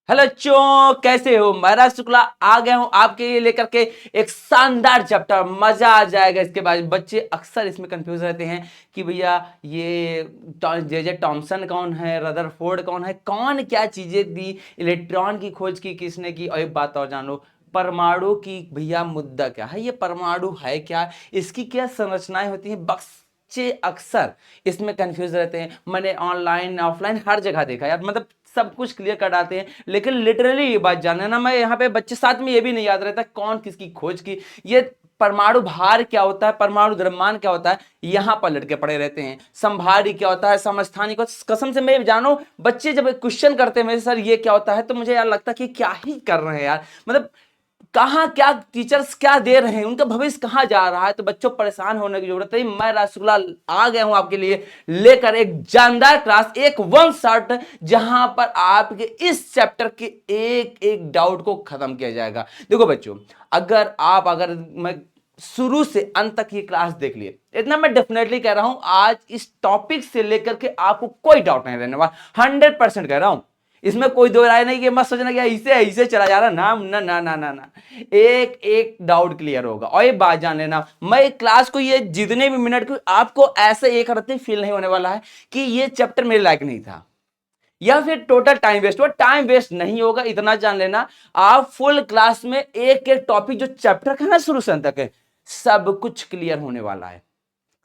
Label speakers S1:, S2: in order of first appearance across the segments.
S1: Hello बच्चों, कैसे हो। मैं राज शुक्ला आ गया हूं आपके लिए लेकर के एक शानदार चैप्टर। मजा आ जाएगा इसके बाद। बच्चे अक्सर इसमें कंफ्यूज रहते हैं कि भैया ये जे टॉमसन कौन है, रदरफोर्ड कौन है, कौन क्या चीजें दी, इलेक्ट्रॉन की खोज की किसने की। और एक बात और जानो, परमाणु की भैया मुद्दा क्या है, ये परमाणु है क्या, इसकी क्या संरचनाएं होती हैं। बच्चे अक्सर इसमें कंफ्यूज रहते हैं। मैंने ऑनलाइन ऑफलाइन हर जगह देखा यार, मतलब सब कुछ क्लियर कर डालते हैं, लेकिन लिटरली ये बात जानना ना, मैं यहाँ पे बच्चे साथ में ये भी नहीं याद रहता कौन किसकी खोज की, ये परमाणु भार क्या होता है, परमाणु द्रव्यमान क्या होता है, यहां पर लटके पड़े रहते हैं। समभारी क्या होता है, समस्थानिक, कसम से मैं जानो बच्चे जब क्वेश्चन करते हैं मेरे सर ये क्या होता है, तो मुझे यार लगता है कि क्या ही कर रहे हैं यार, मतलब कहाँ क्या टीचर्स क्या दे रहे हैं, उनका भविष्य कहाँ जा रहा है। तो बच्चों परेशान होने की जरूरत है। मैं राजशुक्ला आ गया हूं आपके लिए लेकर एक जानदार क्लास, एक वन शॉट, जहां पर आपके इस चैप्टर के एक एक डाउट को खत्म किया जाएगा। देखो बच्चों, अगर मैं शुरू से अंत तक ये क्लास देख लिए, इतना मैं डेफिनेटली कह रहा हूं, आज इस टॉपिक से लेकर के आपको कोई डाउट नहीं रहने वाला। 100% कह रहा हूं, इसमें कोई दो राय नहीं कि मत सोचना कि इसे ऐसे चला जा रहा, ना ना ना ना ना ना, एक एक डाउट क्लियर होगा। और ये बात जान लेना, मैं क्लास को ये जितने भी मिनट को आपको ऐसे एक रत्ती फील नहीं होने वाला है कि ये चैप्टर मेरे लायक नहीं था या फिर टोटल टाइम वेस्ट हुआ। टाइम वेस्ट नहीं होगा, इतना जान लेना। आप फुल क्लास में एक एक टॉपिक जो चैप्टर का ना शुरू से अंत तक है, सब कुछ क्लियर होने वाला है,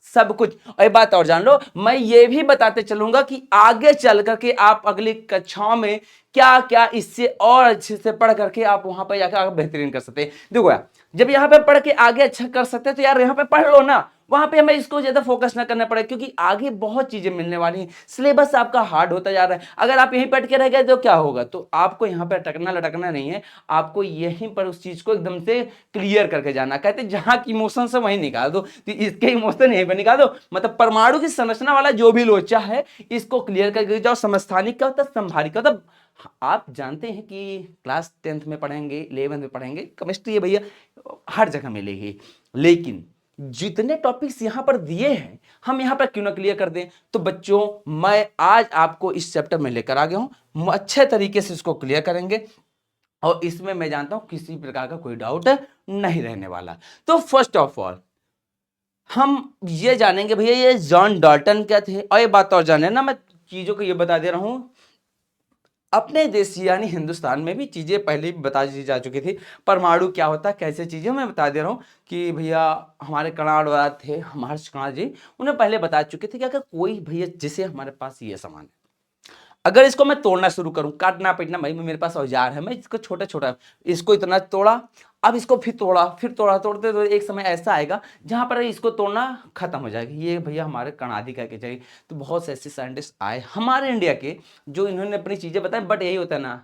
S1: सब कुछ। और एक बात और जान लो, मैं ये भी बताते चलूंगा कि आगे चल करके आप अगली कक्षाओं में क्या क्या इससे और अच्छे से पढ़ करके आप वहां पर जाकर बेहतरीन कर सकते हैं। देखो यार, जब यहाँ पे पढ़ के आगे अच्छा कर सकते हैं तो यार यहाँ पे पढ़ लो ना, वहां पे हमें इसको ज्यादा फोकस ना करना पड़े, क्योंकि आगे बहुत चीजें मिलने वाली हैं। सिलेबस आपका हार्ड होता जा रहा है, अगर आप यहीं पढ़ के रह गए तो क्या होगा। तो आपको यहाँ पे अटकना लटकना नहीं है, आपको यहीं पर उस चीज को एकदम से क्लियर करके जाना। कहते जहां की इमोशन से वहीं निकाल दो, तो इसके इमोशन यहीं पर निकाल दो। मतलब परमाणु की संरचना वाला जो भी लोचा है, इसको क्लियर करके जाओ। समस्थानिक क्या होता है, संभारिक क्या होता है, आप जानते हैं कि क्लास 10th में पढ़ेंगे, 11th में पढ़ेंगे, केमिस्ट्री है भैया, हर जगह मिलेगी। लेकिन जितने टॉपिक्स यहां पर दिए हैं, हम यहां पर क्यों ना क्लियर कर दें। तो बच्चों, मैं आज आपको इस चैप्टर में लेकर आ गया हूं, अच्छे तरीके से इसको क्लियर करेंगे और इसमें मैं जानता हूं किसी प्रकार का कोई डाउट नहीं रहने वाला। तो फर्स्ट ऑफ ऑल हम ये जानेंगे भैया ये जॉन डाल्टन क्या थे। और ये बात और जाने ना, मैं चीजों को ये बता दे रहा हूं, अपने देश यानी हिंदुस्तान में भी चीजें पहले भी बता दी जा चुकी थी। परमाणु क्या होता है, कैसे चीजें, मैं बता दे रहा हूँ कि भैया हमारे कणाड़ थे, महर्षि कणाड़ जी, उन्हें पहले बता चुके थे कि अगर कोई भैया जैसे हमारे पास ये सामान है, अगर इसको मैं तोड़ना शुरू करूं, काटना पीटना, भाई मेरे पास औजार है, मैं इसको छोटा छोटा, इसको इतना तोड़ा, अब इसको फिर तोड़ा, फिर तोड़ा, तोड़ते तो एक समय ऐसा आएगा जहां पर इसको तोड़ना खत्म हो जाएगा। ये भैया हमारे कणादि कह के चाहिए। तो बहुत से ऐसे साइंटिस्ट आए हमारे इंडिया के, जो इन्होंने अपनी चीजें बताई, बट यही होता है ना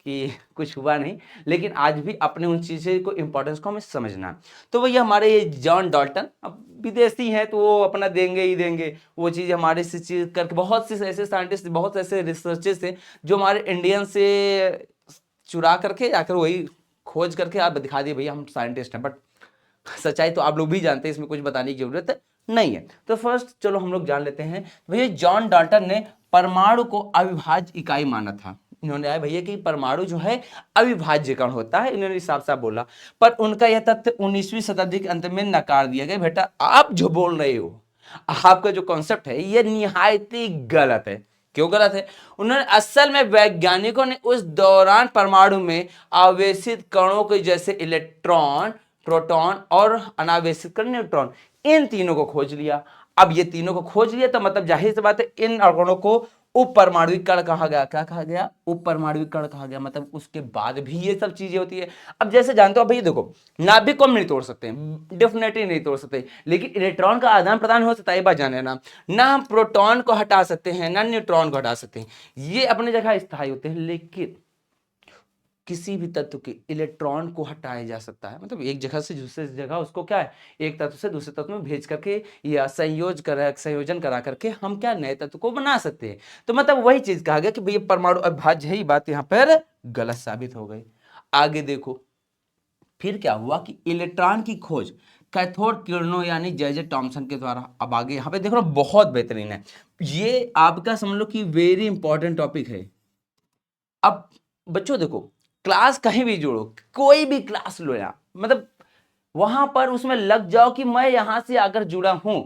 S1: कि कुछ हुआ नहीं। लेकिन आज भी अपने उन चीज़ें को इंपॉर्टेंस को हमें समझना है। तो भैया हमारे ये जॉन डाल्टन, अब विदेशी हैं तो वो अपना देंगे ही देंगे, वो चीज़ हमारे से चीज करके, बहुत से ऐसे साइंटिस्ट, बहुत ऐसे रिसर्चर्स हैं जो हमारे इंडियन से चुरा करके आकर वही खोज करके आप दिखा दिए भैया हम साइंटिस्ट हैं। बट सच्चाई तो आप लोग भी जानते हैं, इसमें कुछ बताने की जरूरत नहीं है। तो फर्स्ट चलो हम लोग जान लेते हैं भैया, जॉन डाल्टन ने परमाणु को अविभाज्य इकाई माना था। इन्होंने आया भैया कि परमाणु जो है अविभाज्य कण होता है, इन्होंने साफ साफ बोला। पर उनका यह तथ्य 19वीं शताब्दी के अंत में नकार दिया गया। बेटा आप जो बोल रहे हो, आपका जो कॉन्सेप्ट है ये निहायत ही गलत है। क्यों गलत है? उन्होंने असल में वैज्ञानिकों ने उस दौरान परमाणु में आवेशित कणों के जैसे इलेक्ट्रॉन, प्रोटॉन और अनावेशित कण न्यूट्रॉन, इन तीनों को खोज लिया। अब ये तीनों को खोज लिया तो मतलब जाहिर सी बात है इन कणों को उप परमाणुविक कण कहा गया। क्या कहा गया? उप परमाणुविक कण कहा गया। मतलब उसके बाद भी ये सब चीजें होती है। अब जैसे जानते हो भैया, देखो नाभिक को हम नहीं तोड़ सकते, डेफिनेटली नहीं तोड़ सकते, लेकिन इलेक्ट्रॉन का आदान प्रदान हो सकता है, ये बात जाने ना हम प्रोटॉन को हटा सकते हैं ना न्यूट्रॉन को हटा सकते हैं, ये अपनी जगह स्थायी होते हैं। लेकिन किसी भी तत्व के इलेक्ट्रॉन को हटाया जा सकता है, मतलब एक जगह से दूसरे जगह उसको क्या है, एक तत्व से दूसरे तत्व में भेज करके या संयोजन करा करके हम क्या नए तत्व को बना सकते हैं। तो मतलब वही चीज कहा गया कि भैया परमाणु अविभाज्य है, ये बात यहाँ पर गलत साबित हो गई। आगे देखो फिर क्या हुआ कि इलेक्ट्रॉन की खोज कैथोड किरणों यानी जे टॉमसन के द्वारा। अब आगे यहाँ पे देखो बहुत बेहतरीन है, ये आपका समझ लो कि वेरी इंपॉर्टेंट टॉपिक है। अब बच्चों देखो, क्लास कहीं भी जोड़ो, कोई भी क्लास लो यार, मतलब वहां पर उसमें लग जाओ कि मैं यहां से अगर जुड़ा हूं,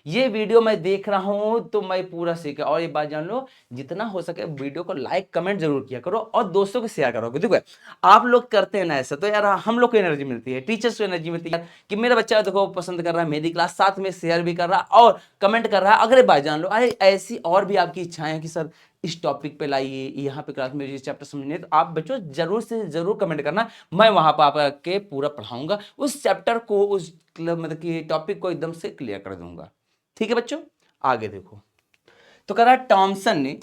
S1: ये वीडियो मैं देख रहा हूं तो मैं पूरा सीखा। और ये बात जान लो, जितना हो सके वीडियो को लाइक कमेंट जरूर किया करो और दोस्तों को शेयर करो। देखो आप लोग करते हैं ना ऐसा, तो यार हम लोग को एनर्जी मिलती है, टीचर्स को एनर्जी मिलती है कि मेरा बच्चा देखो पसंद कर रहा है मेरी क्लास, साथ में शेयर भी कर रहा है और कमेंट कर रहा है। अगर बात जान लो, अरे ऐसी और भी आपकी इच्छाएं हैं कि सर इस टॉपिक पे लाइए, यहाँ पे क्लास में ये चैप्टर समझने, तो आप बच्चों जरूर से जरूर कमेंट करना, मैं वहां पर आपके पूरा पढ़ाऊंगा उस चैप्टर को, उस मतलब कि टॉपिक को एकदम से क्लियर कर दूंगा। ठीक है बच्चों, आगे देखो। तो कह रहा है टॉमसन ने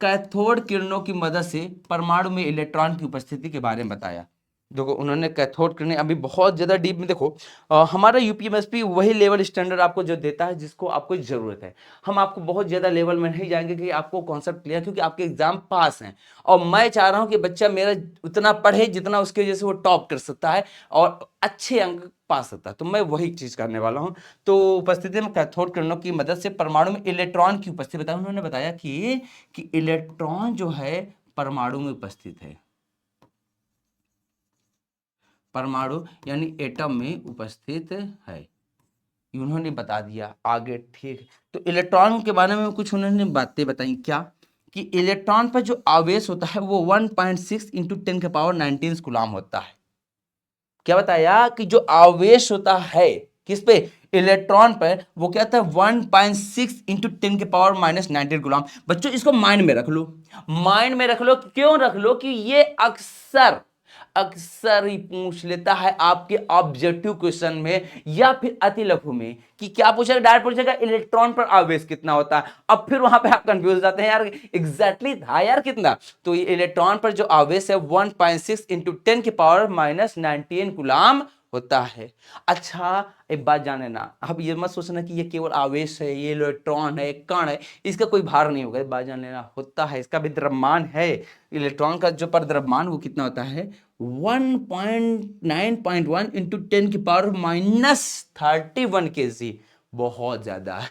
S1: कैथोड किरणों की मदद से परमाणु में इलेक्ट्रॉन की उपस्थिति के बारे में बताया। देखो उन्होंने कैथोड किरणें, अभी बहुत ज्यादा डीप में देखो, हमारा यूपीएमएसपी वही लेवल स्टैंडर्ड आपको जो देता है जिसको आपको जरूरत है। हम आपको बहुत ज्यादा लेवल में नहीं जाएंगे कि आपको कॉन्सेप्ट क्लियर, क्योंकि आपके एग्जाम पास हैं और मैं चाह रहा हूं कि बच्चा मेरा उतना पढ़े जितना उसके वजह से वो टॉप कर सकता है और अच्छे अंक पा सकता है, तो मैं वही चीज करने वाला हूं। तो उपस्थिति में कैथोड किरणों की मदद से परमाणु में इलेक्ट्रॉन की उपस्थिति बताया। उन्होंने बताया कि इलेक्ट्रॉन जो है परमाणु में उपस्थित है, परमाणु यानी एटम में उपस्थित है, उन्होंने बता दिया। आगे ठीक, तो इलेक्ट्रॉन के बारे में कुछ उन्होंने बातें बताई, क्या कि इलेक्ट्रॉन पर जो आवेश होता है वो 1.6 इंटू 10⁻19 कूलम होता है। क्या बताया कि जो आवेश होता है किस पे, इलेक्ट्रॉन पर, वो क्या था 1.6 इंटू 10⁻19 कूलम। बच्चों इसको माइंड में रख लो, माइंड में रख लो। क्यों रख लो कि ये अक्सर अक्सर ही पूछ लेता है आपके ऑब्जेक्टिव क्वेश्चन में या फिर अति लघु में, कि क्या पूछेगा, डायरेक्ट पूछेगा इलेक्ट्रॉन पर आवेश कितना होता है। अब फिर वहां पे आप कंफ्यूज हो जाते हैं, यार एग्जैक्टली था यार कितना, तो ये इलेक्ट्रॉन पर जो आवेश है 1.6 इंटू 10⁻19 कूलम होता है। अच्छा एक बात जाने ना, अब ये मत सोचना कि ये केवल आवेश है, ये इलेक्ट्रॉन है, कण है, इसका कोई भार नहीं होगा। बात जान लेना, होता है, इसका भी द्रव्यमान है। इलेक्ट्रॉन का जो पर द्रव्यमान वो कितना होता है 1.9.1 इंटू 10⁻31 kg, बहुत ज्यादा है।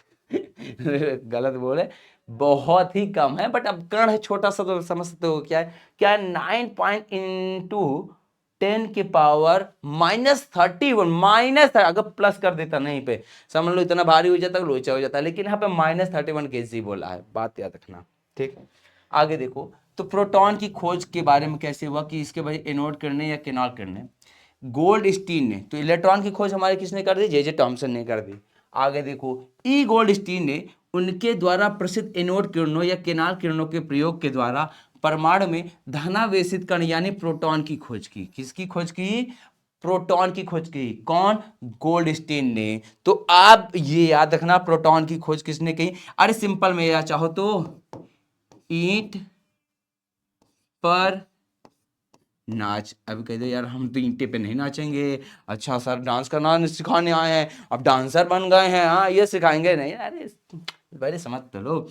S1: गलत बोले, बहुत ही कम है, बट अब कण है छोटा सा तो समझ सकते हो क्या है, क्या है 9 पॉइंट इंटू 10⁻31 माइनस, अगर प्लस कर देता नहीं पे समझ लो इतना भारी हो जाता, लोचा हो जाता, लेकिन यहाँ पे -31 kg बोला है, बात याद रखना। ठीक, आगे देखो। तो प्रोटॉन की खोज के बारे में कैसे हुआ कि इसके भाई एनोड किरणें या केनॉल किरणें, गोल्डस्टीन ने, तो इलेक्ट्रॉन की खोज हमारे किसने कर दी, जे टॉमसन ने कर दी। आगे देखो, ई गोल्डस्टीन ने उनके द्वारा प्रसिद्ध एनोड किरणों या केनाल किरणों के प्रयोग के द्वारा परमाणु में धनावेशित कण यानी प्रोटॉन की खोज की। किसकी खोज की, प्रोटॉन की खोज की। कौन, गोल्डस्टीन ने। तो आप ये याद रखना प्रोटॉन की खोज किसने की, अरे सिंपल में या चाहो तो ईंट पर नाच। अभी कह दो यार हम तो ईंटे पे नहीं नाचेंगे, अच्छा सर डांस करना सिखाने आए हैं, अब डांसर बन गए हैं, हाँ ये सिखाएंगे नहीं, अरे पहले समझ तो लो।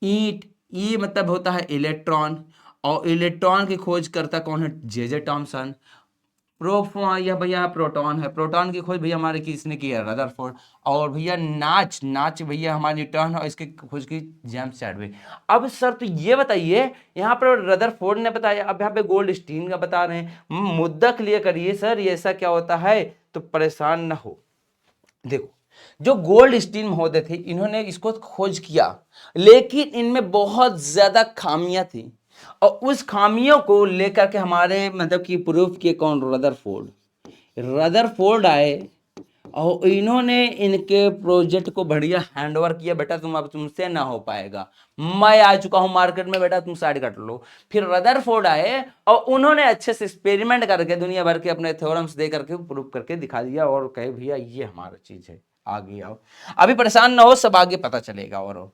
S1: ईंट, ई मतलब होता है इलेक्ट्रॉन, और इलेक्ट्रॉन की खोज करता कौन है, जे टॉमसन। यह भैया प्रोटॉन है, प्रोटॉन की खोज भैया हमारे किसने की है, रदरफोर्ड। और भैया नाच, नाच भैया हमारे न्यूटन है, इसकी खोज की जेम्स चैडविक। अब सर तो ये बताइए, यहाँ पर रदरफोर्ड ने बताया, अब यहाँ पे गोल्डस्टीन का बता रहे हैं, मुद्दा क्लियर करिए सर ये ऐसा क्या होता है, तो परेशान ना हो। देखो जो गोल्डस्टीन महोदय थे इन्होंने इसको खोज किया, लेकिन इनमें बहुत ज्यादा खामियां थी, और उस खामियों को लेकर के हमारे मतलब कि प्रूफ किए कौन, रदरफोर्ड। रदरफोर्ड आए और इन्होंने इनके प्रोजेक्ट को बढ़िया हैंडओवर किया, बेटा तुम अब तुमसे ना हो पाएगा, मैं आ चुका हूं मार्केट में, बेटा तुम साइड कट लो। फिर रदरफोर्ड आए और उन्होंने अच्छे से एक्सपेरिमेंट करके दुनिया भर के अपने थ्योरम्स दे करके प्रूव करके दिखा दिया, और कहे भैया ये हमारा चीज है, आगे आओ। अभी परेशान ना हो, सब आगे पता चलेगा। और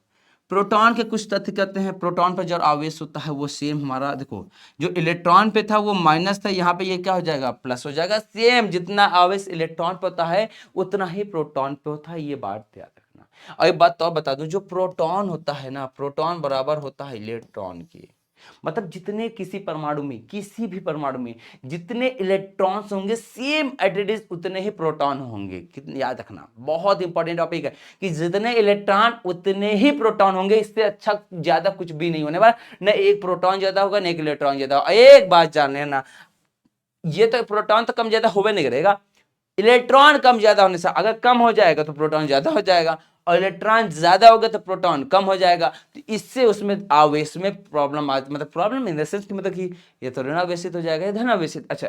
S1: प्रोटॉन के कुछ तथ्य कहते हैं, प्रोटॉन पर जो आवेश होता है वो सेम हमारा, देखो जो इलेक्ट्रॉन पे था वो माइनस था, यहाँ पे ये क्या हो जाएगा, प्लस हो जाएगा। सेम जितना आवेश इलेक्ट्रॉन पे होता है उतना ही प्रोटॉन पे होता है, ये बात याद रखना। और एक बात तो बता दूं, जो प्रोटॉन होता है ना, प्रोटॉन बराबर होता है इलेक्ट्रॉन की, मतलब जितने किसी भी परमाणु में जितने इलेक्ट्रॉन्स होंगे सेम एट उतने ही प्रोटॉन होंगे। कितने याद रखना, बहुत इंपॉर्टेंट टॉपिक है कि जितने इलेक्ट्रॉन उतने ही प्रोटॉन होंगे, इससे अच्छा ज्यादा कुछ भी नहीं होने वाला। न एक प्रोटॉन ज्यादा होगा न एक इलेक्ट्रॉन ज्यादा होगा। एक बात जान लेना, ये तो प्रोटॉन तो कम ज्यादा होवे नहीं करेगा, इलेक्ट्रॉन कम ज्यादा होने से अगर कम हो जाएगा तो प्रोटॉन ज्यादा हो जाएगा, और इलेक्ट्रॉन ज्यादा हो गया तो प्रोटॉन कम हो जाएगा। तो इससे उसमें आवेश में प्रॉब्लम आती, मतलब प्रॉब्लम इन द सेंस कि मतलब कि ये तो ऋणावेशित हो जाएगा, ये धनावेशित। अच्छा,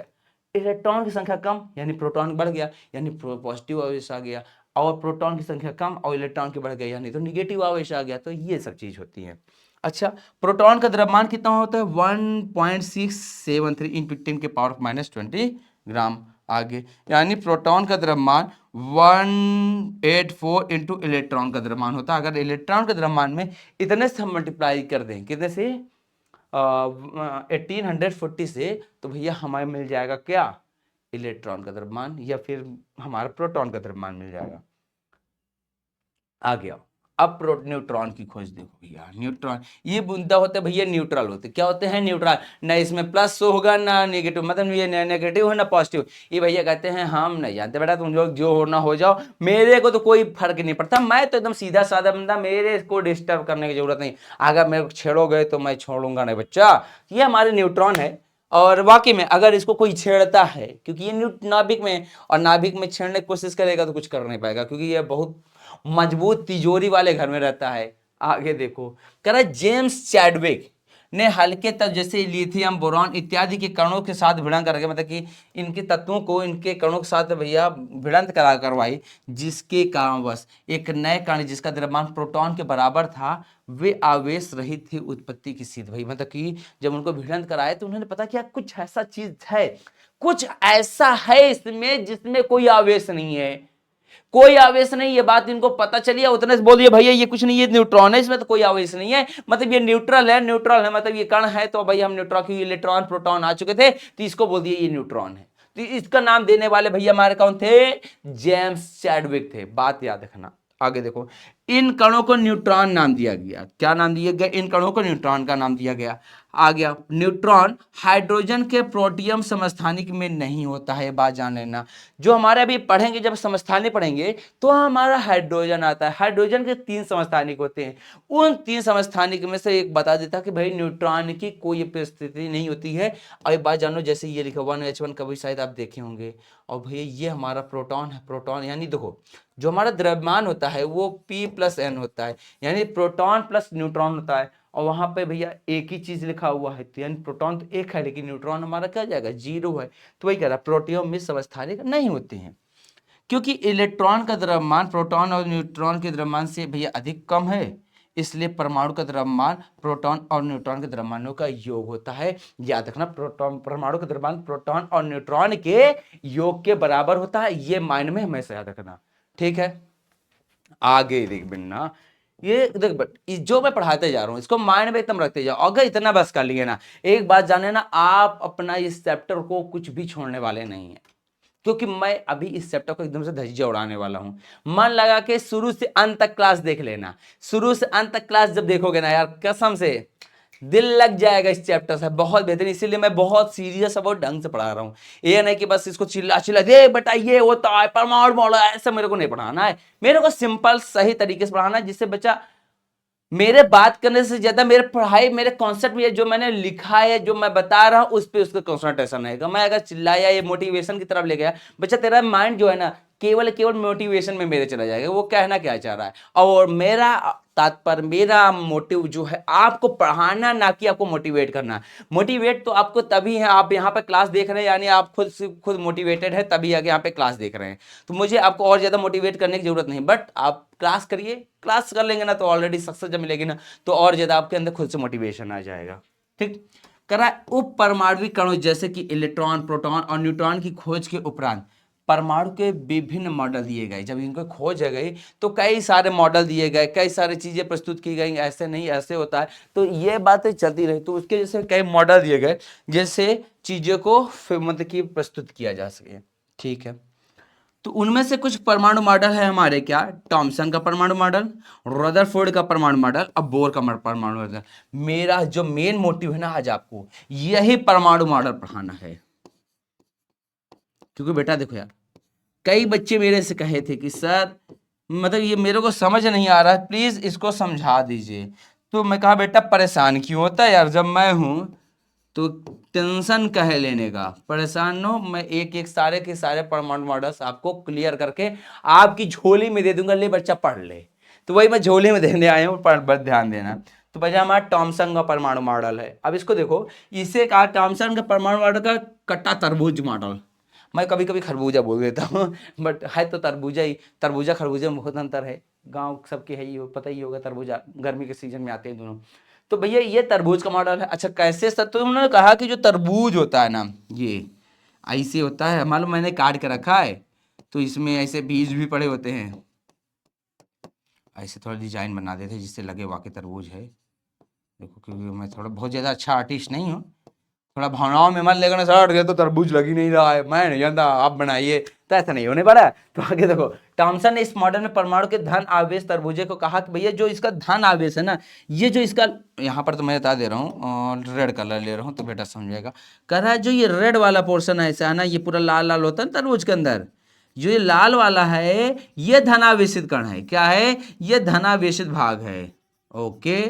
S1: इलेक्ट्रॉन की संख्या कम यानी प्रोटॉन बढ़ गया, यानी पॉजिटिव आवेश आ गया, और प्रोटॉन की संख्या कम और इलेक्ट्रॉन की बढ़ गई यानी तो निगेटिव आवेश आ गया। तो ये सब चीज होती है। अच्छा, प्रोटॉन का द्रव्यमान कितना होता है? 1.673 इंटू 10 के पावर माइनस 20 ग्राम। आगे यानी प्रोटॉन का द्रव्यमान 184 इंटू इलेक्ट्रॉन का द्रव्यमान होता है। अगर इलेक्ट्रॉन के द्रव्यमान में इतने से हम मल्टीप्लाई कर दें, कितने से? 1840 से, तो भैया हमें मिल जाएगा क्या? इलेक्ट्रॉन का द्रव्यमान, या फिर हमारा प्रोटॉन का द्रव्यमान मिल जाएगा। आ गया। अब न्यूट्रॉन की खोज देखो भैया। न्यूट्रॉन ये बूंदा होते हैं भैया, न्यूट्रल होते। क्या होते हैं? न्यूट्रल। ना इसमें प्लस होगा ना नेगेटिव, मतलब ये नेगेटिव है ना पॉजिटिव। ये भैया कहते हैं हम नहीं जानते बेटा, तुम लोग जो होना हो जाओ, मेरे को तो कोई फर्क नहीं पड़ता, मैं तो एकदम सीधा साधा बंदा, मेरे को डिस्टर्ब करने की जरूरत नहीं। अगर मेरे को छेड़ोगे तो मैं छोड़ूंगा नहीं बच्चा। ये हमारे न्यूट्रॉन है, और वाकई में अगर इसको कोई छेड़ता है, क्योंकि ये नाभिक में, और नाभिक में छेड़ने की कोशिश करेगा तो कुछ कर नहीं पाएगा, क्योंकि ये बहुत मजबूत तिजोरी वाले घर में रहता है। आगे देखो, कह रहा है जेम्स चैडविक ने हल्के तत्व जैसे लिथियम, बोरॉन इत्यादि के कणों के साथ भिड़ंत करके, मतलब कि इनके तत्वों को इनके कणों के साथ भैया भिड़ंत करवाई, जिसके कारणवश एक नए कण जिसका द्रव्यमान प्रोटॉन के बराबर था, वे आवेश रहित थी उत्पत्ति की सिद्ध भई। मतलब कि जब उनको भिड़ंत कराए तो उन्होंने पता किया कुछ ऐसा चीज है, कुछ ऐसा है इसमें जिसमें कोई आवेश नहीं है, कोई आवेश नहीं। ये बात इनको पता चली है, उतने से बोल दिया भैया ये कुछ नहीं, ये न्यूट्रॉन है, इसमें तो कोई आवेश नहीं है, मतलब ये न्यूट्रल है। न्यूट्रल है मतलब ये कण है, तो भाई हम न्यूट्रॉन की इलेक्ट्रॉन प्रोटॉन आ चुके थे, तो इसको बोल दिया ये न्यूट्रॉन है। तो इसका नाम देने वाले भैया हमारे कौन थे? जेम्स चैडविक थे। बात याद रखना। आगे देखो, इन कणों को न्यूट्रॉन नाम दिया गया। क्या नाम दिया गया? इन कणों को न्यूट्रॉन का नाम दिया गया। आ गया, न्यूट्रॉन हाइड्रोजन के प्रोटियम समस्थानिक में नहीं होता है। बात जान लेना, जो हमारे अभी पढ़ेंगे, जब समस्थानिक पढ़ेंगे तो हमारा हाइड्रोजन आता है। हाइड्रोजन के 3 समस्थानिक होते हैं, उन 3 समस्थानिक में से एक बता देता कि भाई न्यूट्रॉन की कोई परिस्थिति नहीं होती है। और एक बात जानो, जैसे ये लिखा 1H1 कभी शायद आप देखे होंगे। और भैया ये हमारा प्रोटॉन है। प्रोटॉन यानी देखो, जो हमारा द्रव्यमान होता है वो P+N होता है, यानी प्रोटॉन प्लस न्यूट्रॉन होता है। और वहां पे भैया एक ही चीज लिखा हुआ है, तो यानी प्रोटॉन तो एक है, लेकिन न्यूट्रॉन हमारा क्या जाएगा? 0 है। तो वही कह रहा, प्रोटियम में समस्थानिक नहीं होते हैं, क्योंकि इलेक्ट्रॉन का द्रव्यमान प्रोटॉन और न्यूट्रॉन के द्रव्यमान से भैया अधिक कम है, इसलिए परमाणु का द्रव्यमान प्रोटॉन और न्यूट्रॉन के द्रव्यमानों का योग होता है। याद रखना, प्रोटॉन परमाणु का द्रव्यमान प्रोटॉन और न्यूट्रॉन के योग के बराबर होता है, ये माइंड में हमेशा याद रखना, ठीक है। आगे देख बिन्ना, ये देख जो मैं पढ़ाते जा रहा हूं इसको माइंड में एकदम रखते जाओ। अगर इतना बस कर लिए ना, एक बात जाने ना, आप अपना इस चैप्टर को कुछ भी छोड़ने वाले नहीं है, क्योंकि मैं अभी इस चैप्टर को एकदम से धज्जियां उड़ाने वाला हूं। मन लगा के शुरू से अंत तक क्लास देख लेना। शुरू से अंत तक क्लास जब देखोगे ना यार, कसम से दिल लग जाएगा इस चैप्टर से, बहुत बेहतरीन। इसीलिए मैं बहुत सीरियस और बहुत ढंग से पढ़ा रहा हूँ। ये नहीं कि बस इसको चिल्ला चिल्ला दे बेटा ये होता है परमाणु मॉडल, ऐसा मेरे को नहीं पढ़ाना है। मेरे को सिंपल सही तरीके से पढ़ाना है, जिससे बच्चा मेरे बात करने से ज्यादा मेरे पढ़ाई, मेरे कॉन्सेप्ट में जो मैंने लिखा है, जो मैं बता रहा हूं उस पर उसका कंसंट्रेशन रहेगा। मैं अगर चिल्लाया, ये मोटिवेशन की तरफ ले गया, बच्चा तेरा माइंड जो है ना केवल मोटिवेशन में मेरे चला जाएगा, वो कहना क्या चाह रहा है। और मेरा तात्पर्य, मेरा मोटिव जो है आपको पढ़ाना, ना कि आपको मोटिवेट करना। मोटिवेट तो आपको तभी है, आप यहाँ पे क्लास देख रहे हैं यानी आप खुद से खुद मोटिवेटेड है, तभी आगे यहाँ पे क्लास देख रहे हैं। तो मुझे आपको और ज्यादा मोटिवेट करने की जरूरत नहीं, बट आप क्लास करिए। क्लास कर लेंगे ना तो ऑलरेडी सक्सेस जब मिलेगी ना, तो और ज्यादा आपके अंदर खुद से मोटिवेशन आ जाएगा, ठीक। करा उप परमाणु कणों जैसे कि इलेक्ट्रॉन, प्रोटॉन और न्यूट्रॉन की खोज के उपरांत परमाणु के विभिन्न मॉडल दिए गए। जब इनको खोज गई तो कई सारे मॉडल दिए गए, कई सारी चीजें प्रस्तुत की गई, ऐसे नहीं ऐसे होता है, तो ये बातें चलती रही। तो उसके जैसे कई मॉडल दिए गए, जैसे चीजों को मतलब कि प्रस्तुत किया जा सके, ठीक है। तो उनमें से कुछ परमाणु मॉडल है हमारे क्या, थॉमसन का परमाणु मॉडल, रदरफोर्ड का परमाणु मॉडल, अब बोर का परमाणु मॉडल। मेरा जो मेन मोटिव है ना आज आपको यही परमाणु मॉडल पढ़ाना है, क्योंकि बेटा देखो यार, कई बच्चे मेरे से कहे थे कि सर मतलब ये मेरे को समझ नहीं आ रहा है, प्लीज इसको समझा दीजिए। तो मैं कहा बेटा परेशान क्यों होता है यार, जब मैं हूं तो टेंशन कहे लेने का, परेशान हो, मैं एक एक सारे के सारे परमाणु मॉडल्स आपको क्लियर करके आपकी झोली में दे दूंगा, ले बच्चा पढ़ ले। तो वही मैं झोली में देने आया हूँ, पर बस ध्यान देना। तो बचा हमारा थॉमसन का परमाणु मॉडल है। अब इसको देखो, इसे कहा थॉमसन का परमाणु मॉडल का कट्टा तरबूज मॉडल। मैं कभी कभी खरबूजा बोल देता हूँ बट है तो तरबूजा ही। तरबूजा खरबूजा में बहुत अंतर है, गांव सबके है ही, पता ही होगा, तरबूजा गर्मी के सीजन में आते हैं दोनों। तो भैया ये तरबूज का मॉडल है। अच्छा कैसे सर, तो उन्होंने कहा कि जो तरबूज होता है ना ये ऐसे होता है, मालूम मैंने काट के रखा है, तो इसमें ऐसे बीज भी पड़े होते हैं, ऐसे थोड़ा डिजाइन बना देते हैं जिससे लगे वाकई तरबूज है। देखो क्योंकि मैं थोड़ा बहुत ज़्यादा अच्छा आर्टिस्ट नहीं हूँ, थोड़ा भावनाओं में मन लेकर शर्ट गया तो तरबूज लग ही नहीं रहा है, मैं नहीं जानता, आप बनाइए, तो ऐसा नहीं होने वाला है। तो आगे देखो, थॉमसन ने इस मॉडल में परमाणु के धन आवेश तरबूजे को कहा कि भैया जो इसका धन आवेश है ना, ये जो इसका, यहाँ पर तो मैं बता दे रहा हूँ रेड कलर ले रहा हूँ तो बेटा समझेगा। कह रहा है जो ये रेड वाला पोर्शन है ऐसा है ना, ये पूरा लाल लाल होता है तरबूज के अंदर, जो ये लाल वाला है ये धनावेशित कण है, क्या है ये धनावेशित भाग है। ओके,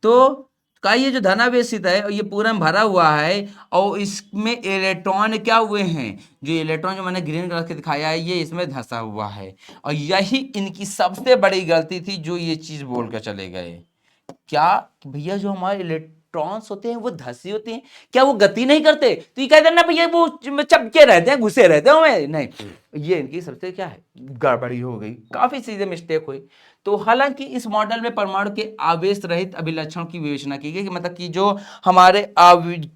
S1: तो का ये जो धनावेशित है ये पूरा में भरा हुआ है, और इसमें इलेक्ट्रॉन क्या हुए हैं, जो इलेक्ट्रॉन जो मैंने ग्रीन कलर के दिखाया है ये इसमें धंसा हुआ है। और यही इनकी सबसे बड़ी गलती थी जो ये चीज बोल कर चले गए, क्या कि भैया जो हमारे इलेक्ट्रॉन्स होते हैं वो धसी होते हैं, क्या वो गति नहीं करते, तो ये कहते हैं ना भैया वो चपके रहते हैं, घुसे रहते हैं हमें, नहीं, ये इनकी सबसे क्या है गड़बड़ी हो गई, काफी चीजें मिस्टेक हुई। तो हालांकि इस मॉडल में परमाणु के आवेश रहित अभिलक्षण की विवेचना की गई, कि मतलब कि जो हमारे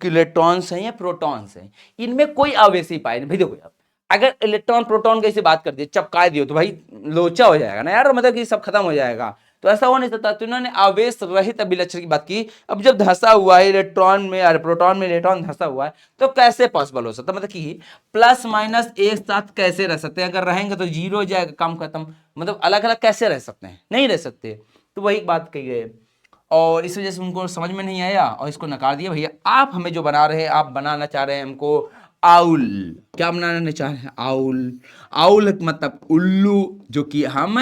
S1: इलेक्ट्रॉन्स हैं या प्रोटॉन्स हैं इनमें कोई आवेश ही पाए नहीं। भाई देखो अगर इलेक्ट्रॉन प्रोटॉन की ऐसी बात कर दी, चपका दियो तो भाई लोचा हो जाएगा ना यार, मतलब कि सब खत्म हो जाएगा, तो ऐसा हो नहीं सकता। तो इन्होंने आवेश रहित अभिलक्षण की बात की। अब जब धंसा हुआ है इलेक्ट्रॉन में, अरे प्रोटॉन में इलेक्ट्रॉन धंसा हुआ है, तो कैसे पॉसिबल हो सकता, मतलब कि प्लस माइनस एक साथ कैसे रह सकते हैं, अगर रहेंगे तो जीरो हो जाएगा, काम खत्म, मतलब अलग अलग कैसे रह सकते हैं, नहीं रह सकते। तो वही बात कही गई, और इस वजह से उनको समझ में नहीं आया और इसको नकार दिया। भैया आप हमें जो बना रहे हैं, आप बनाना चाह रहे हैं हमको आउल, क्या बनाना चाह रहे हैं आउल, आउल मतलब उल्लू, जो कि हम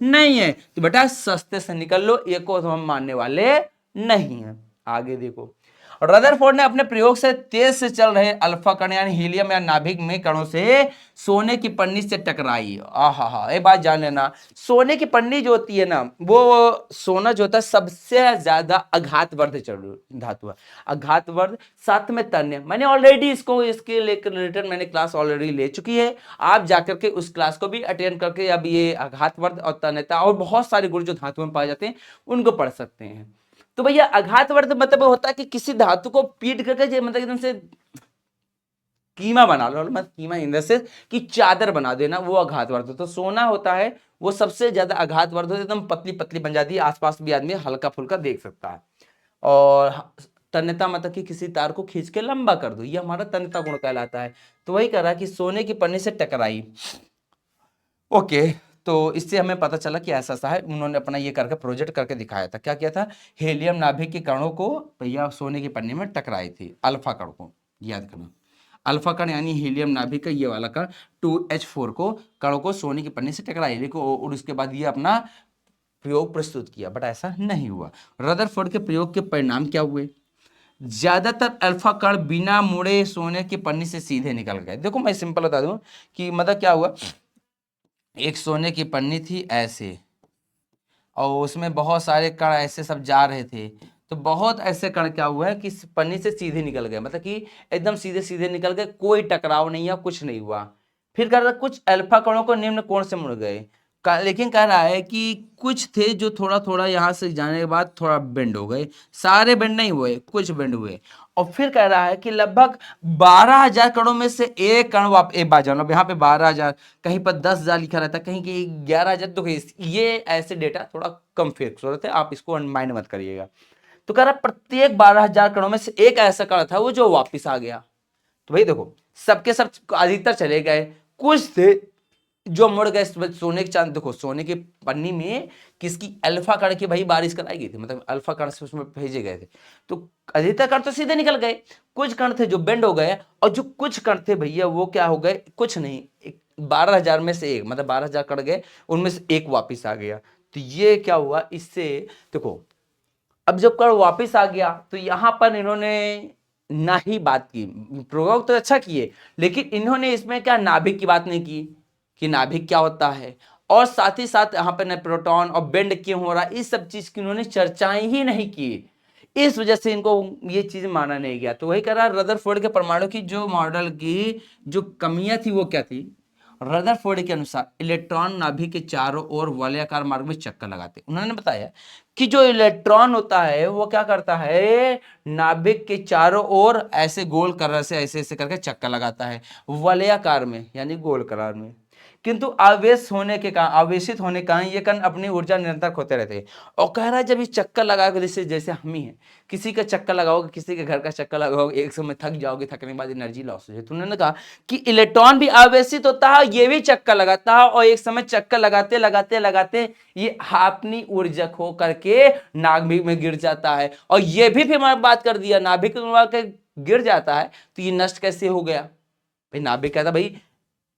S1: नहीं है। तो बेटा सस्ते से निकल लो, ये को तो हम मानने वाले नहीं है। आगे देखो, रदरफोर्ड ने अपने प्रयोग से तेज से चल रहे अल्फा कण यानी हीलियम या नाभिक में कणों से सोने की पन्नी से टकराई। आहा, एक बात जान लेना, सोने की पन्नी जो होती है ना, वो सोना जो होता है सबसे ज्यादा आघातवर्ध धातु है, आघातवर्ध, साथ में तन्य। मैंने ऑलरेडी इसको इसके लेकर रिलेटेड मैंने क्लास ऑलरेडी ले चुकी है, आप जाकर के उस क्लास को भी अटेंड करके अब ये आघातवर्ध और तन्यता और बहुत सारे गुण जो धातुओं में पाए जाते हैं उनको पढ़ सकते हैं। तो भैया आघातवर्ध मतलब होता है कि किसी धातु को पीट करके मतलब एकदम से कीमा बना लो, मतलब कीमा इंदर से कि चादर बना देना, वो आघातवर्ध। तो सोना होता है वो सबसे ज्यादा आघातवर्ध, एकदम पतली पतली बन जाती है, आसपास भी आदमी हल्का फुल्का देख सकता है। और तन्यता मतलब कि किसी तार को खींच के लंबा कर दो, ये हमारा तन्यता गुण कहलाता है। तो वही कह रहा है कि सोने की पन्नी से टकराई। ओके, तो इससे हमें पता चला कि ऐसा सा है, उन्होंने अपना ये करके प्रोजेक्ट करके दिखाया था। क्या किया था, हीलियम नाभिक के कणों को भैया सोने की पन्नी में टकराई थी, अल्फा कण को याद करना, अल्फा कण यानी हीलियम नाभिक का ये वाला कण 2H4 को कणों को सोने की पन्नी से टकराई, लेकिन और उसके बाद ये अपना प्रयोग प्रस्तुत किया, बट ऐसा नहीं हुआ। रदरफोर्ड के प्रयोग के परिणाम क्या हुए, ज्यादातर अल्फा कण बिना मुड़े सोने की पन्नी से सीधे निकल गए। देखो मैं सिंपल बता दूं कि मतलब क्या हुआ, एक सोने की पन्नी थी ऐसे, और उसमें बहुत सारे कण ऐसे सब जा रहे थे, तो बहुत ऐसे कण क्या हुआ है कि पन्नी से सीधे निकल गए, मतलब कि एकदम सीधे सीधे निकल गए, कोई टकराव नहीं हुआ, कुछ नहीं हुआ। फिर कह रहा कुछ अल्फा कणों को निम्न कोण से मुड़ गए, लेकिन कह रहा है कि कुछ थे जो थोड़ा थोड़ा यहां से जाने के बाद थोड़ा बेंड हो गए, सारे बेंड नहीं हुए, कुछ बेंड हुए। और फिर कह रहा है कि लगभग 12,000 कणों में से एक कण एक बार जानो, यहाँ पे 12,000, कहीं पर 10,000 लिखा रहता है, कहीं कि 11,000, तो ये ऐसे डेटा थोड़ा कम फिक्स हो रहे थे, आप इसको माइंड मत करिएगा। तो कह रहा प्रत्येक 12,000 कणों में से एक ऐसा कण था वो जो वापिस आ गया। तो भाई देखो सबके सब अधिकतर चले गए, कुछ थे जो मुड़ गए सोने के चांद। देखो सोने की पन्नी में किसकी, अल्फा कण की भाई बारिश कराई गई थी, मतलब अल्फा कण से उसमें भेजे गए थे। तो अधिकतर कण तो सीधे निकल गए, कुछ कण थे जो बेंड हो गए, और जो कुछ कण थे भैया वो क्या हो गए, कुछ नहीं, 12,000 में से एक, मतलब 12,000 कण गए, उनमें से एक वापिस आ गया। तो ये क्या हुआ इससे, देखो अब जब कण वापिस आ गया तो यहां पर इन्होंने ना ही बात की, प्रयोग तो अच्छा किए, लेकिन इन्होंने इसमें क्या नाभिक की बात नहीं की कि नाभिक क्या होता है, और साथ ही साथ यहाँ पर प्रोटॉन और बेंड क्यों हो रहा है, इस सब चीज की उन्होंने चर्चाएं ही नहीं की। इस वजह से इनको ये चीज माना नहीं गया। तो वही कह रहा, रदरफोर्ड के परमाणु की जो मॉडल की जो कमियां थी वो क्या थी, रदरफोर्ड के अनुसार इलेक्ट्रॉन नाभिक के चारों ओर वलयाकार मार्ग में चक्कर लगाते। उन्होंने बताया कि जो इलेक्ट्रॉन होता है वो क्या करता है, नाभिक के चारों ओर ऐसे गोल कर से ऐसे ऐसे करके चक्कर लगाता है वलयाकार में, यानी गोल करार में। किंतु आवेश होने के कारण, आवेशित होने के कारण ये कण अपनी ऊर्जा निरंतर खोते रहते हैं। और कह रहा है जब ये चक्कर लगाओगे, जैसे जैसे हम ही हैं, किसी का चक्कर लगाओगे, किसी के घर का चक्कर लगाओगे, एक समय थक जाओगे, थकने के बाद एनर्जी लॉस हो जाए। तो उन्होंने कहा कि इलेक्ट्रॉन भी आवेशित होता है, ये भी चक्कर लगाता है, और एक समय चक्कर लगाते लगाते लगाते ये अपनी ऊर्जा खो करके नाभिक में गिर जाता है। और ये भी फिर मैंने बात कर दिया, नाभिक में गिर जाता है तो ये नष्ट कैसे हो गया भाई, नाभिक कहता भाई,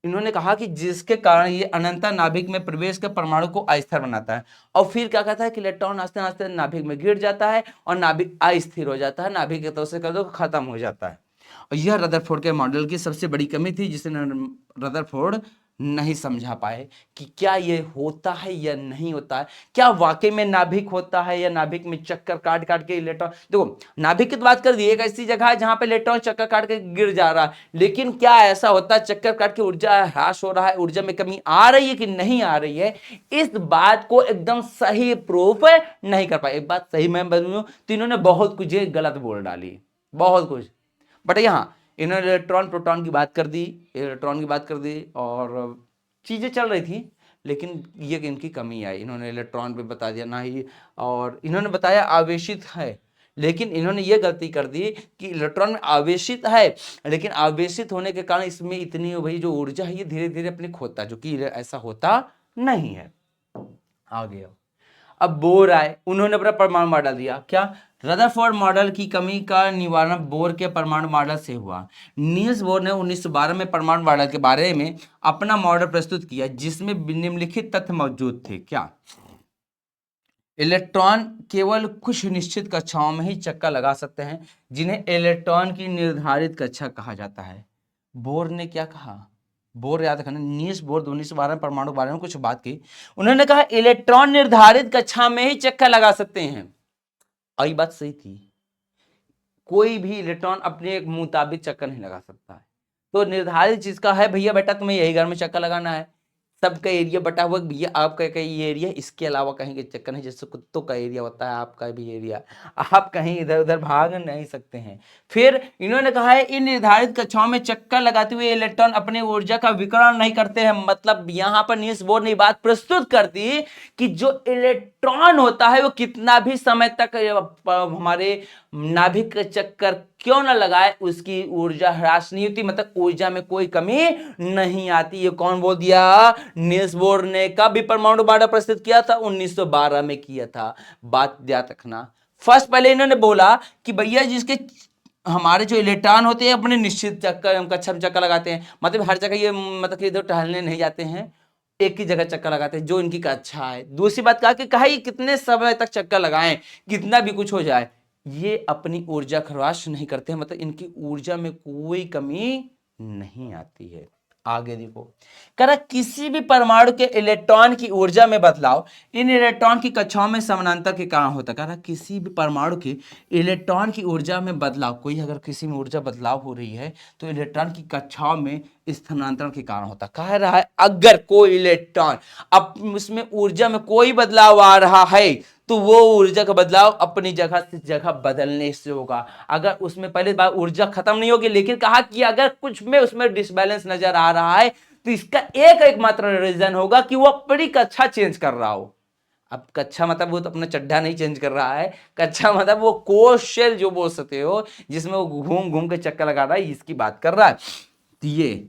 S1: इन्होंने कहा कि जिसके कारण ये अनंत नाभिक में प्रवेश के परमाणु को अस्थिर बनाता है, और फिर क्या कहता है कि इलेक्ट्रॉन आस्ते आस्ते नाभिक में गिर जाता है और नाभिक अस्थिर हो जाता है, नाभिक के तौर से कर दो खत्म हो जाता है। और यह रदरफोर्ड के मॉडल की सबसे बड़ी कमी थी, जिसे रदरफोर्ड नहीं समझा पाए कि क्या ये होता है या नहीं होता है, क्या वाकई में नाभिक होता है या नाभिक में चक्कर काट काट के इलेक्ट्रॉन। देखो नाभिक की तो बात कर दी, एक ऐसी जगह है जहां पे इलेक्ट्रॉन चक्कर काट के गिर जा रहा है, लेकिन क्या ऐसा होता है चक्कर काट के ऊर्जा ह्रास हो रहा है, ऊर्जा में कमी आ रही है कि नहीं आ रही है, इस बात को एकदम सही प्रूफ नहीं कर पाए। एक बात सही मैं बोलूं तो इन्होंने बहुत कुछ गलत बोल डाली, बहुत कुछ। बट यहाँ इन्होंने इलेक्ट्रॉन प्रोटॉन की बात कर दी, इलेक्ट्रॉन की बात कर दी, और चीज़ें चल रही थी, लेकिन ये इनकी कमी आई, इन्होंने इलेक्ट्रॉन पे बता दिया ना ही, और इन्होंने बताया आवेशित है, लेकिन इन्होंने ये गलती कर दी कि इलेक्ट्रॉन में आवेशित है, लेकिन आवेशित होने के कारण इसमें इतनी भाई जो ऊर्जा है ये धीरे धीरे अपने खोता, जो कि ऐसा होता नहीं है। आ गया अब बोर आए, उन्होंने अपना परमाणु मॉडल दिया। क्या, रदरफोर्ड मॉडल की कमी का निवारण बोर के परमाणु मॉडल से हुआ। नील्स बोर ने 1912 में परमाणु मॉडल के बारे में अपना मॉडल प्रस्तुत किया, जिसमें निम्नलिखित तथ्य मौजूद थे। क्या, इलेक्ट्रॉन केवल कुछ निश्चित कक्षाओं में ही चक्कर लगा सकते हैं, जिन्हें इलेक्ट्रॉन की निर्धारित कक्षा कहा जाता है। बोर ने क्या कहा, बोर याद रखना, नील्स बोर 1912 में परमाणु के बारे में कुछ बात की। उन्होंने कहा इलेक्ट्रॉन निर्धारित कक्षा में ही चक्कर लगा सकते हैं, और ये बात सही थी, कोई भी इलेक्ट्रॉन अपने मुताबिक चक्कर नहीं लगा सकता है। तो निर्धारित चीज का है भैया बेटा तुम्हें यही घर में चक्कर लगाना है, सबका एरिया बटा हुआ भैया आपका ये एरिया, इसके अलावा कहीं के चक्कर नहीं, जैसे कुत्तों का एरिया होता है आपका भी एरिया, आप कहीं इधर उधर भाग नहीं सकते हैं। फिर इन्होंने कहा है इन निर्धारित कक्षाओं में चक्कर लगाते हुए इलेक्ट्रॉन अपनी ऊर्जा का विकिरण नहीं करते हैं। मतलब यहां पर नील्स बोर ने बात प्रस्तुत कर दी कि जो इलेक्ट्रॉन होता है वो कितना भी समय तक हमारे नाभिक का चक्कर क्यों ना लगाए उसकी ऊर्जा ह्रास नहीं होती, मतलब ऊर्जा में कोई कमी नहीं आती। ये कौन बोल दिया, नील्स बोर ने। कब भी परमाणु मॉडल प्रस्तुत किया था, 1912 में किया था। बात याद रखना, फर्स्ट पहले इन्होंने बोला कि भैया जिसके हमारे जो इलेक्ट्रॉन होते हैं अपने निश्चित चक्कर कक्षा में चक्कर लगाते हैं, मतलब हर जगह ये मतलब कि इधर टहलने नहीं जाते हैं, एक ही जगह चक्कर लगाते हैं जो इनकी कक्षा है। दूसरी बात कहा कि कहा कितने समय तक चक्कर लगाएं, कितना भी कुछ हो जाए, ये अपनी ऊर्जा खर्च नहीं करते हैं, मतलब इनकी ऊर्जा में कोई कमी नहीं आती है। आगे देखो, कह किसी भी परमाणु के इलेक्ट्रॉन की ऊर्जा में बदलाव इन इलेक्ट्रॉन की कक्षाओं में समानांतर के कारण होता है। कह किसी भी परमाणु के इलेक्ट्रॉन की ऊर्जा में बदलाव, कोई अगर किसी में ऊर्जा बदलाव हो रही है तो इलेक्ट्रॉन की कक्षाओं में स्थानांतरण के कारण होता है। कह रहा है अगर कोई इलेक्ट्रॉन अब उसमें ऊर्जा में कोई बदलाव आ रहा है तो वो ऊर्जा का बदलाव अपनी जगह से जगह बदलने से होगा। अगर उसमें पहले बार ऊर्जा खत्म नहीं होगी, लेकिन कहा कि अगर कुछ में उसमें डिसबैलेंस नजर आ रहा है तो इसका एकमात्र रीजन होगा कि वो अपनी कक्षा चेंज कर रहा हो। अब कक्षा मतलब वो तो अपना चड्ढा नहीं चेंज कर रहा है, कक्षा मतलब वो कोश शेल जो बोल सकते हो, जिसमें वो घूम घूम के चक्कर लगा रहा है, इसकी बात कर रहा है। ये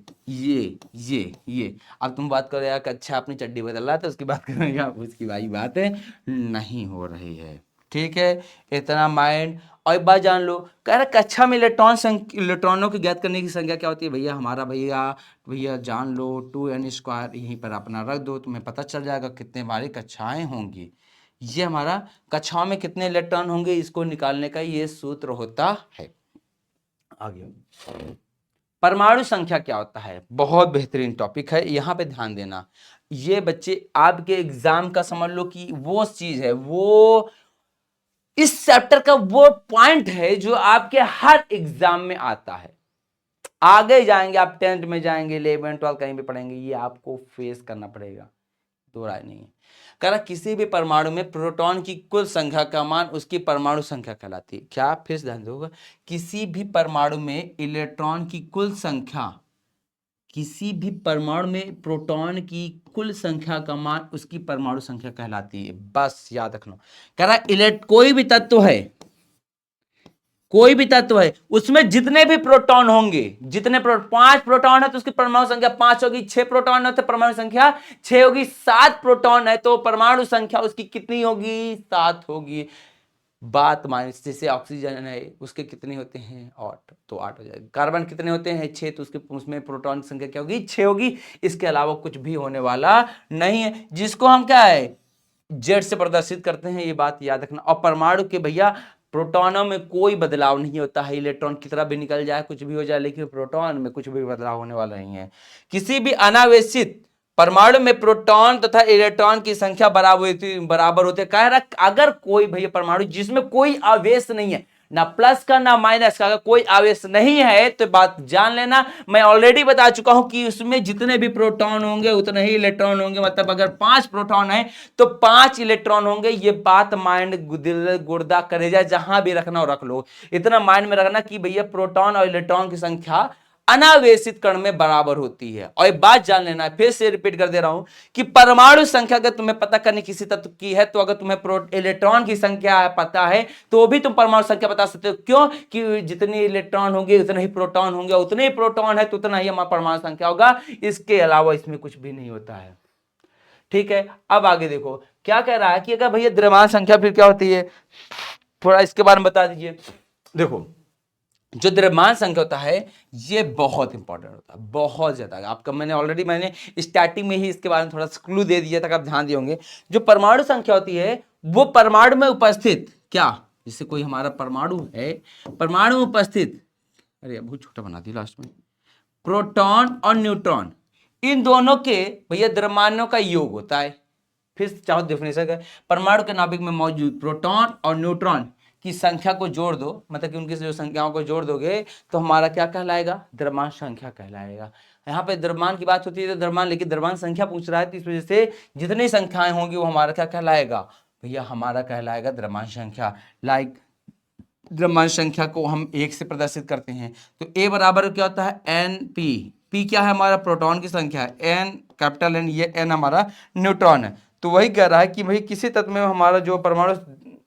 S1: अब तुम बात करो यार कि अच्छा अपनी चड्डी बदल रहा था उसकी बात करेंगे आप, उसकी भाई बातें नहीं हो रही है। ठीक है, इतना माइंड। और एक बात जान लो, कह रहा कक्षा में इलेक्ट्रॉनों की ज्ञात करने की संख्या क्या होती है भैया हमारा, भैया भैया जान लो 2n² यहीं पर अपना रख दो, तुम्हें पता चल जाएगा कितने हमारी कक्षाएं होंगी। ये हमारा कक्षाओं में कितने इलेक्ट्रॉन होंगे इसको निकालने का ये सूत्र होता है। आगे परमाणु संख्या क्या होता है, बहुत बेहतरीन टॉपिक है, यहां पे ध्यान देना। ये बच्चे आपके एग्जाम का समझ लो कि वो चीज है, वो इस चैप्टर का वो पॉइंट है जो आपके हर एग्जाम में आता है। आगे जाएंगे आप 10th में जाएंगे 11 12 कहीं भी पढ़ेंगे, ये आपको फेस करना पड़ेगा, दो राय नहीं है। कह रहा किसी भी परमाणु में प्रोटॉन की कुल संख्या का मान उसकी परमाणु संख्या कहलाती है। क्या, फिर से ध्यान दोगे, किसी भी परमाणु में इलेक्ट्रॉन की कुल संख्या, किसी भी परमाणु में प्रोटॉन की कुल संख्या का मान उसकी परमाणु संख्या कहलाती है, बस याद रखना। कह रहा कोई भी तत्व है, कोई भी तत्व है उसमें जितने भी प्रोटॉन होंगे, जितने 5 प्रोटॉन है तो उसकी परमाणु संख्या 5 होगी, 6 प्रोटॉन है तो परमाणु संख्या 6 होगी, 7 प्रोटॉन है तो परमाणु संख्या उसकी कितनी होगी, 7 होगी। बात माइनस, जैसे ऑक्सीजन है उसके कितने होते हैं 8, तो 8 हो जाएगा। कार्बन कितने होते हैं 6, तो उसके उसमें प्रोटॉन की संख्या क्या होगी 6 होगी। इसके अलावा कुछ भी होने वाला नहीं है, जिसको हम क्या है जेड से प्रदर्शित करते हैं, ये बात याद रखना। और परमाणु के भैया प्रोटॉनों में कोई बदलाव नहीं होता है, इलेक्ट्रॉन की तरह भी निकल जाए कुछ भी हो जाए, लेकिन प्रोटॉन में कुछ भी बदलाव होने वाला नहीं है। किसी भी अनावेशित परमाणु में प्रोटॉन तथा इलेक्ट्रॉन की संख्या बराबर होती है। कह रहा अगर कोई भैया परमाणु जिसमें कोई आवेश नहीं है, ना प्लस का ना माइनस का, अगर कोई आवेश नहीं है तो बात जान लेना, मैं ऑलरेडी बता चुका हूं कि उसमें जितने भी प्रोटॉन होंगे उतने ही इलेक्ट्रॉन होंगे। मतलब अगर 5 प्रोटॉन है तो 5 इलेक्ट्रॉन होंगे। ये बात माइंड, दिल, गुर्दा, कलेजा जहां भी रखना हो रख लो, इतना माइंड में रखना कि भैया प्रोटॉन और इलेक्ट्रॉन की संख्या अनावेशित कण में बराबर होती है। और एक बात जान लेना, फिर से रिपीट कर दे रहा हूं कि परमाणु संख्या अगर तुम्हें पता करनी किसी तत्व की है, तो अगर तुम्हें इलेक्ट्रॉन की संख्या पता है तो भी तुम परमाणु संख्या बता सकते हो। क्यों? कि जितने इलेक्ट्रॉन होंगे उतने ही प्रोटॉन होंगे, उतने ही प्रोटॉन है तो उतना ही हमारा परमाणु संख्या होगा, इसके अलावा इसमें कुछ भी नहीं होता है। ठीक है, अब आगे देखो क्या कह रहा है कि अगर भैया द्रव्यमान संख्या फिर क्या होती है, थोड़ा इसके बारे में बता दीजिए। देखो जो द्रव्यमान संख्या होता है ये बहुत इंपॉर्टेंट होता है, बहुत ज्यादा। आपका मैंने स्टार्टिंग में ही इसके बारे में थोड़ा क्लू दे दिया था, आप ध्यान दिए होंगे। जो परमाणु संख्या होती है वो परमाणु में उपस्थित, क्या जैसे कोई हमारा परमाणु है, परमाणु में उपस्थित, अरे बहुत छोटा बना दिया लास्ट में, प्रोटॉन और न्यूट्रॉन, इन दोनों के भैया द्रव्यमानों का योग होता है। फिर चाहो डेफिनेशन का, परमाणु के नाभिक में मौजूद प्रोटॉन और न्यूट्रॉन की संख्या को जोड़ दो, मतलब कि उनकी जो संख्याओं को जोड़ दोगे तो हमारा क्या कहलाएगा, द्रव्यमान संख्या कहलाएगा। यहाँ पे द्रव्यमान की बात होती है तो द्रव्यमान, लेकिन द्रव्यमान संख्या पूछ रहा है तो इस वजह से जितनी संख्याएं होंगी वो हमारा क्या कहलाएगा भैया, हमारा कहलाएगा द्रव्यमान संख्या। लाइक द्रव्यमान संख्या को हम 1 से प्रदर्शित करते हैं तो A बराबर क्या होता है एन पी, पी क्या है हमारा प्रोटॉन की संख्या है, एन कैपिटल एन, ये एन हमारा न्यूट्रॉन है। तो वही कह रहा है कि भाई किसी तत्व में हमारा जो परमाणु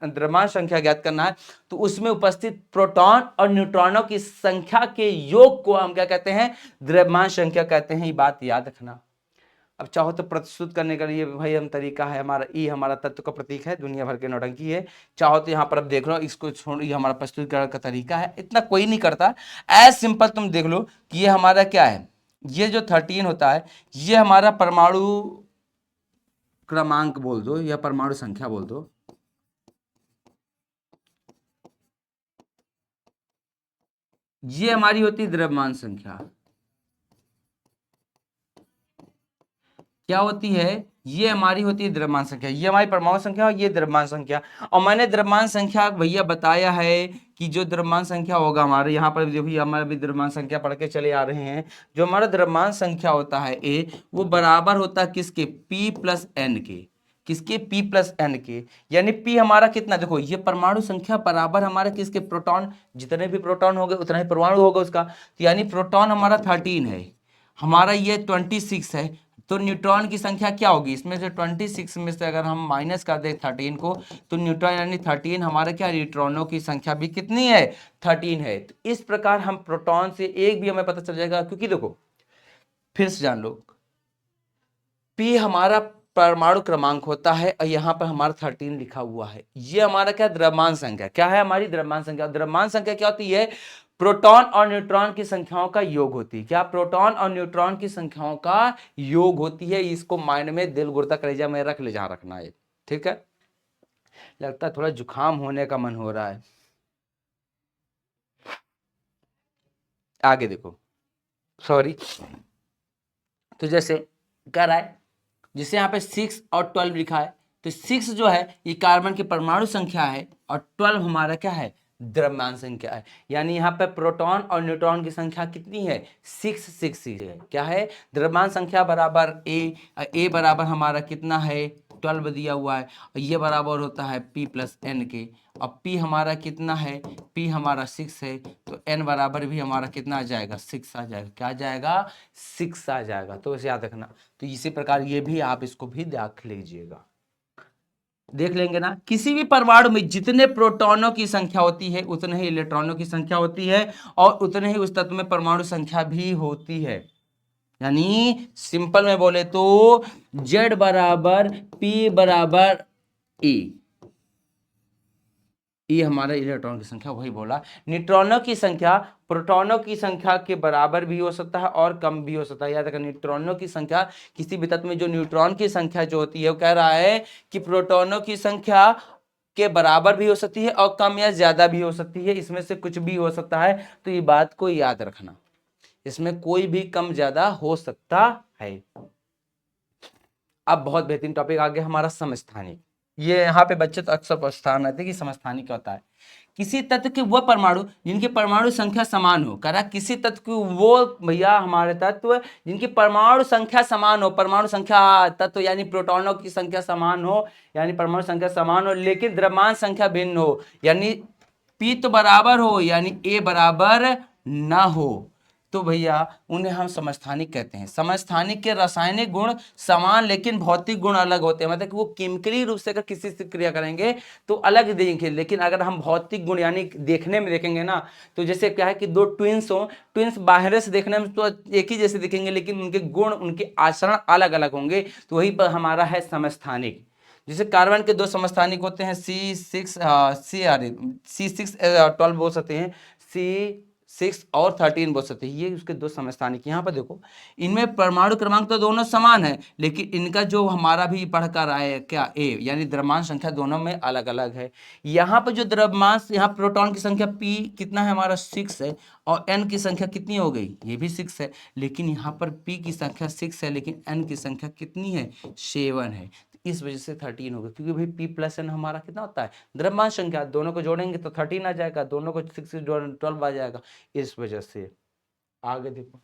S1: द्रव्यमान संख्या ज्ञात करना है तो उसमें उपस्थित प्रोटॉन और न्यूट्रॉनों की संख्या के योग को हम क्या कहते हैं, द्रव्यमान संख्या कहते हैं। ये बात याद रखना। अब चाहो तो प्रस्तुत करने के लिए भाई हम तरीका है हमारा, ई हमारा तत्व का प्रतीक है, दुनिया भर के नौटंकी है। चाहो तो यहाँ पर अब देख लो, इसको छोड़, ये हमारा प्रस्तुत करने का तरीका है, इतना कोई नहीं करता। एज सिंपल तुम देख लो कि ये हमारा क्या है, ये जो 13 होता है ये हमारा परमाणु क्रमांक बोल दो या परमाणु संख्या बोल दो। ये हमारी होती है द्रव्यमान संख्या। क्या होती है, ये हमारी होती है द्रव्यमान संख्या, ये हमारी परमाणु संख्या और ये द्रव्यमान संख्या। और मैंने द्रव्यमान संख्या भैया बताया है कि जो द्रव्यमान संख्या होगा हमारे यहाँ पर जो भी हमारे भी द्रव्यमान संख्या पढ़ के चले आ रहे हैं, जो हमारा द्रव्यमान संख्या होता है ए, वो बराबर होता है किसके, P प्लस एन के, किसके P प्लस एन के। यानी P हमारा कितना, देखो ये परमाणु संख्या बराबर हमारा किसके, प्रोटॉन, जितने भी प्रोटॉन हो गए उतना ही परमाणु होगा उसका। तो यानी प्रोटॉन हमारा 13 है, हमारा ये 26 है, तो न्यूट्रॉन की संख्या क्या होगी, इसमें से 26 में से अगर हम माइनस कर दें 13 को, तो न्यूट्रॉन यानी 13 हमारे क्या न्यूट्रॉनों की संख्या भी कितनी है, 13 है। तो इस प्रकार हम प्रोटॉन से एक भी हमें पता चल जाएगा, क्योंकि देखो फिर से जान लो, P हमारा परमाणु क्रमांक होता है और यहाँ पर हमारा 13 लिखा हुआ है, ये हमारा क्या द्रव्यमान संख्या, क्या है हमारी द्रव्यमान संख्या। द्रव्यमान संख्या क्या होती है, प्रोटॉन और न्यूट्रॉन की संख्याओं का योग होती है। क्या, प्रोटॉन और न्यूट्रॉन की संख्याओं का योग होती है। इसको माइंड में दिल गुर्दा कलेजा में रख ले, जहां रखना है, ठीक है। लगता है थोड़ा जुकाम होने का मन हो रहा है। आगे देखो, सॉरी, तो जैसे क्या रहा है, जिसे यहाँ पे 6 और 12 लिखा है, तो 6 जो है ये कार्बन की परमाणु संख्या है और 12 हमारा क्या है, द्रव्यमान संख्या है। यानी यहाँ पे प्रोटॉन और न्यूट्रॉन की संख्या कितनी है, 6 है। क्या है, द्रव्यमान संख्या बराबर ए बराबर हमारा कितना है, 12 दिया हुआ है, और ये बराबर होता है P प्लस एन के। अब P हमारा कितना है, P हमारा 6 है, तो N बराबर भी हमारा कितना आ जाएगा, 6 आ जाएगा। क्या आ जाएगा, 6 आ जाएगा। तो इसे याद रखना। तो इसी प्रकार ये भी आप इसको भी देख लीजिएगा, देख लेंगे ना। किसी भी परमाणु में जितने प्रोटॉनों की संख्या होती है उतने ही इलेक्ट्रॉनों की संख्या होती है, और उतने ही उस तत्व में परमाणु संख्या भी होती है। यानी सिंपल में बोले तो Z बराबर P बराबर E हमारा इलेक्ट्रॉन की संख्या, वही बोला। न्यूट्रॉनों की संख्या प्रोटॉनों की संख्या के बराबर भी हो सकता है और कम भी हो सकता है। याद रखना, न्यूट्रॉनों की संख्या किसी भी तत्व में जो न्यूट्रॉन की संख्या जो होती है, वो कह रहा है कि प्रोटॉनों की संख्या के बराबर भी हो सकती है और कम या ज्यादा भी हो सकती है। इसमें से कुछ भी हो सकता है, तो ये बात को याद रखना, इसमें कोई भी कम ज्यादा हो सकता है। अब बहुत बेहतरीन टॉपिक आ गया हमारा समस्थानिक। ये यहाँ पे बच्चे तो अक्सर परेशान रहते हैं कि समस्थानिक क्या होता है। किसी तत्व के वह परमाणु जिनकी परमाणु संख्या समान हो, कह रहा किसी तत्व की वो भैया हमारे तत्व जिनकी परमाणु संख्या समान हो, परमाणु संख्या तत्व यानी प्रोटॉनों की संख्या समान हो, यानी परमाणु संख्या समान हो, लेकिन द्रव्यमान संख्या भिन्न हो, यानी P तो बराबर हो यानी A बराबर ना हो, तो भैया उन्हें हम समस्थानिक कहते हैं। समस्थानिक के रासायनिक गुण समान लेकिन भौतिक गुण अलग होते हैं। मतलब कि वो केमिकली रूप से अगर किसी से क्रिया करेंगे तो अलग देंगे, लेकिन अगर हम भौतिक गुण यानी देखने में देखेंगे ना, तो जैसे क्या है कि दो ट्विंस हो, ट्विंस बाहर से देखने में तो एक ही जैसे दिखेंगे, लेकिन उनके गुण उनके आचरण अलग अलग होंगे, तो वही पर हमारा है समस्थानिक। जैसे कार्बन के दो समस्थानिक होते हैं, C6 12 बोल सकते हैं, C6 और 13 बोल सकते हैं, ये उसके दो समस्थानिक। यहाँ पर देखो, इनमें परमाणु क्रमांक तो दोनों समान है, लेकिन इनका जो हमारा भी पढ़कर आए क्या A यानी द्रव्यमान संख्या दोनों में अलग अलग है। यहाँ पर जो द्रव्यमान, यहाँ प्रोटॉन की संख्या P कितना है हमारा 6 है, और N की संख्या कितनी हो गई, ये भी 6 है, लेकिन यहाँ पर P की संख्या 6 है लेकिन N की संख्या कितनी है, 7 है। इस वजह से 13 होगा, क्योंकि भाई P प्लस N हमारा कितना होता है, द्रव्यमान संख्या। दोनों को जोड़ेंगे तो 13 आ जाएगा, दोनों को 6 से 12 आ जाएगा, इस वजह से। आगे देखो,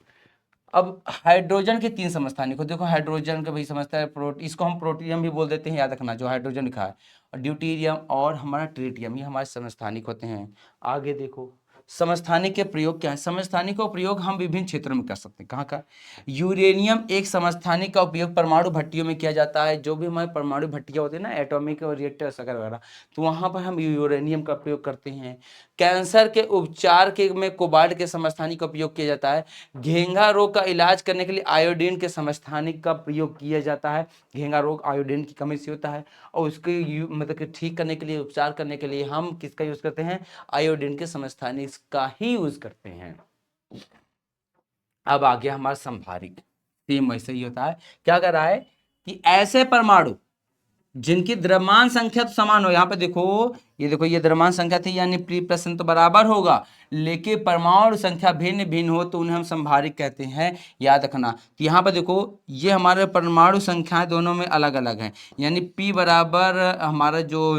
S1: अब हाइड्रोजन के 3 समस्थानिक को देखो। हाइड्रोजन का भाई समझता है इसको हम प्रोटियम भी बोल देते हैं, याद रखना, जो हाइड्रोजन लिखा है, और ड्यूटेरियम और हमारा ट्रिटियम, ये हमारे समस्थानिक होते हैं। आगे देखो, समस्थानिक के प्रयोग क्या है। समस्थानिक का प्रयोग हम विभिन्न क्षेत्रों में कर सकते हैं। कहाँ का, यूरेनियम एक समस्थानिक का उपयोग परमाणु भट्टियों में किया जाता है। जो भी हमारे परमाणु भट्टियाँ होती है ना, एटॉमिक और रिएक्टर्स वगैरह, तो वहाँ पर हम यूरेनियम का प्रयोग करते हैं। कैंसर के उपचार के में कोबाल्ट के समस्थानिक का उपयोग किया जाता है। घेंघा रोग का इलाज करने के लिए आयोडीन के समस्थानिक का प्रयोग किया जाता है। घेंघा रोग आयोडीन की कमी से होता है, और उसके मतलब कि ठीक करने के लिए, उपचार करने के लिए हम किसका यूज करते हैं, आयोडीन के समस्थानिक का ही यूज करते हैं। अब आ गया हमारा संभारिक, सेम वैसे ही होता है। क्या कर रहा है कि ऐसे परमाणु जिनकी द्रव्यमान संख्या तो समान हो, यहाँ पे देखो, ये देखो, ये द्रव्यमान संख्या थी यानी P प्लस N तो बराबर होगा, लेकिन परमाणु संख्या भिन्न भिन्न हो तो उन्हें हम संभारिक कहते हैं, याद रखना। तो यहाँ पे देखो, ये हमारे परमाणु संख्याएं दोनों में अलग अलग हैं, यानी P बराबर हमारा जो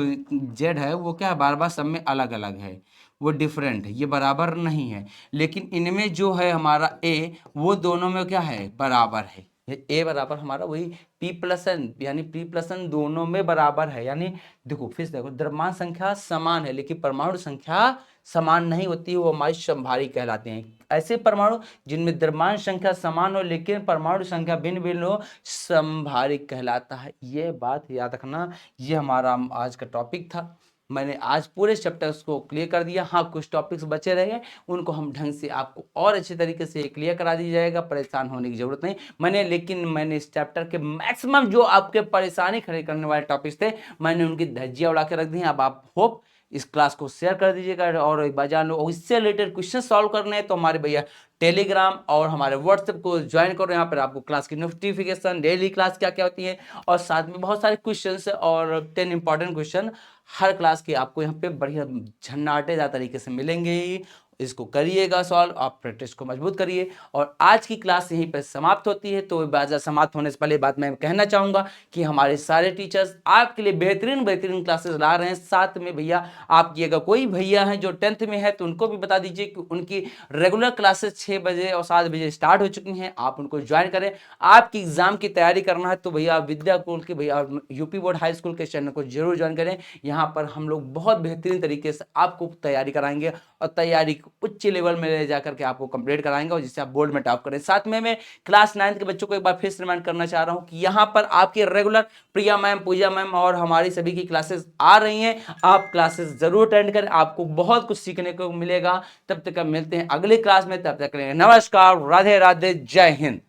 S1: Z है वो क्या है, बार बार सब में अलग अलग है, वो डिफरेंट है, ये बराबर नहीं है। लेकिन इनमें जो है हमारा A, वो दोनों में क्या है, बराबर है। ए बराबर हमारा वही P+N, यानी P+N दोनों में बराबर है। यानी देखो फिर से देखो, द्रव्यमान संख्या समान है लेकिन परमाणु संख्या समान नहीं होती, वो हमारी समभारिक कहलाते हैं। ऐसे परमाणु जिनमें द्रव्यमान संख्या समान हो लेकिन परमाणु संख्या भिन्न भिन्न हो, समभारिक कहलाता है। ये बात याद रखना। ये हमारा आज का टॉपिक था। मैंने आज पूरे चैप्टर्स को क्लियर कर दिया। हाँ, कुछ टॉपिक्स बचे रह गए, उनको हम ढंग से आपको और अच्छे तरीके से क्लियर करा दी जाएगा, परेशान होने की जरूरत नहीं। लेकिन मैंने इस चैप्टर के मैक्सिमम जो आपके परेशानी खड़े करने वाले टॉपिक्स थे, मैंने उनकी धज्जियां उड़ा के रख दी हैं। अब आप होप इस क्लास को शेयर कर दीजिएगा और बाजार लो। इससे रिलेटेड क्वेश्चन सॉल्व करने हैं तो हमारे भैया टेलीग्राम और हमारे व्हाट्सएप को ज्वाइन करो। यहाँ पर आपको क्लास की नोटिफिकेशन, डेली क्लास क्या क्या होती है और साथ में बहुत सारे क्वेश्चंस और 10 इंपॉर्टेंट क्वेश्चन हर क्लास के आपको यहाँ पे बढ़िया झन्नाटेदार तरीके से मिलेंगे ही। इसको करिएगा सॉल्व, आप प्रैक्टिस को मजबूत करिए। और आज की क्लास यहीं पर समाप्त होती है। तो बाजार समाप्त होने से पहले बात मैं कहना चाहूँगा कि हमारे सारे टीचर्स आपके लिए बेहतरीन बेहतरीन क्लासेस ला रहे हैं। साथ में भैया आपकी अगर कोई भैया हैं जो 10th में है तो उनको भी बता दीजिए कि उनकी रेगुलर क्लासेस 6 बजे और 7 बजे स्टार्ट हो चुकी हैं, आप उनको ज्वाइन करें। आपकी एग्जाम की तैयारी करना है तो भैया विद्याकुल के भैया यूपी बोर्ड हाई स्कूल के चैनल को जरूर ज्वाइन करें। यहाँ पर हम लोग बहुत बेहतरीन तरीके से आपको तैयारी कराएंगे और तैयारी उच्च लेवल में ले जाकर के आपको कंप्लीट कराएंगे और जिससे आप बोर्ड में टॉप करें। साथ में मैं क्लास 9th के बच्चों को एक बार फिर से रिमाइंड करना चाह रहा हूं कि यहाँ पर आपके रेगुलर प्रिया मैम, पूजा मैम और हमारी सभी की क्लासेस आ रही हैं। आप क्लासेस जरूर अटेंड करें, आपको बहुत कुछ सीखने को मिलेगा। तब तक मिलते हैं अगली क्लास में, तब तक नमस्कार, राधे राधे, जय हिंद।